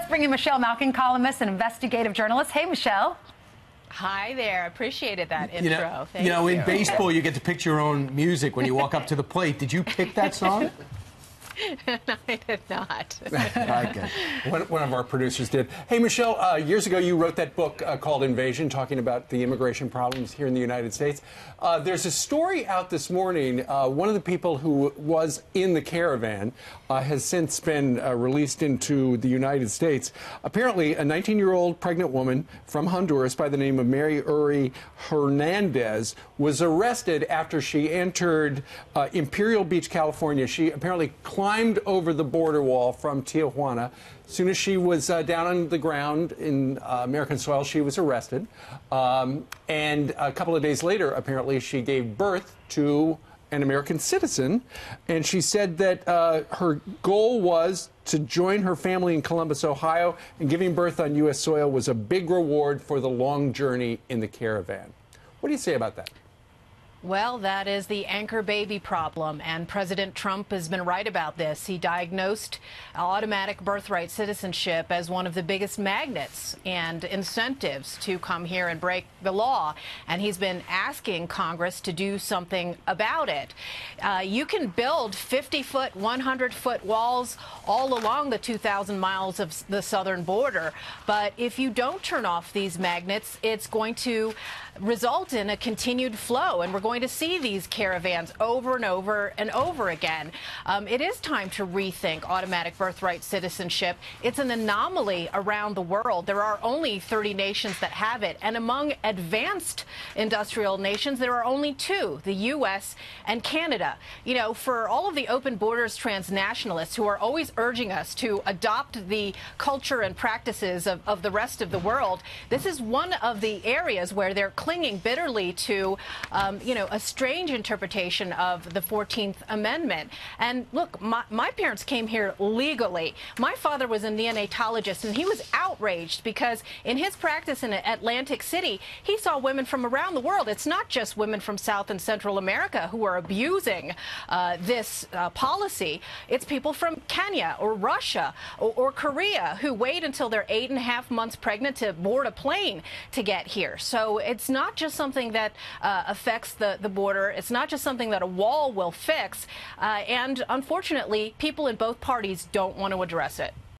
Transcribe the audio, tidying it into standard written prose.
Let's bring in Michelle Malkin, columnist and investigative journalist. Hey, Michelle. Hi there. Appreciated that intro. Thank you. You. In baseball, you get to pick your own music when you walk up to the plate. Did you pick that song? No, I did not. Okay. One of our producers did. Hey, Michelle, years ago you wrote that book called Invasion, talking about the immigration problems here in the United States. There's a story out this morning. One of the people who was in the caravan has since been released into the United States. Apparently, a 19-year-old pregnant woman from Honduras by the name of Mary Uri Hernandez was arrested after she entered Imperial Beach, California. She apparently climbed over the border wall from Tijuana. As soon as she was down on the ground in American soil, she was arrested. And a couple of days later, apparently, she gave birth to an American citizen. And she said that her goal was to join her family in Columbus, Ohio, and giving birth on U.S. soil was a big reward for the long journey in the caravan. What do you say about that? Well, that is the anchor baby problem, and President Trump has been right about this. He diagnosed automatic birthright citizenship as one of the biggest magnets and incentives to come here and break the law, and he's been asking Congress to do something about it. You can build 50-foot, 100-foot walls all along the 2,000 miles of the southern border, but if you don't turn off these magnets, it's going to result in a continued flow, and we're going to see these caravans over and over and over again. It is time to rethink automatic birthright citizenship. It's an anomaly around the world. There are only 30 nations that have it, and among advanced industrial nations, there are only two, the U.S. and Canada. You know, for all of the open borders transnationalists who are always urging us to adopt the culture and practices of the rest of the world, this is one of the areas where they're clinging bitterly to, you know, a strange interpretation of the 14th Amendment. And look, my parents came here legally. My father was a neonatologist, and he was outraged because in his practice in Atlantic City, he saw women from around the world. It's not just women from South and Central America who are abusing this policy. It's people from Kenya or Russia or Korea who wait until they're 8.5 months pregnant to board a plane to get here. So it's not just something that affects the border. It's not just something that a wall will fix. And unfortunately, people in both parties don't want to address it.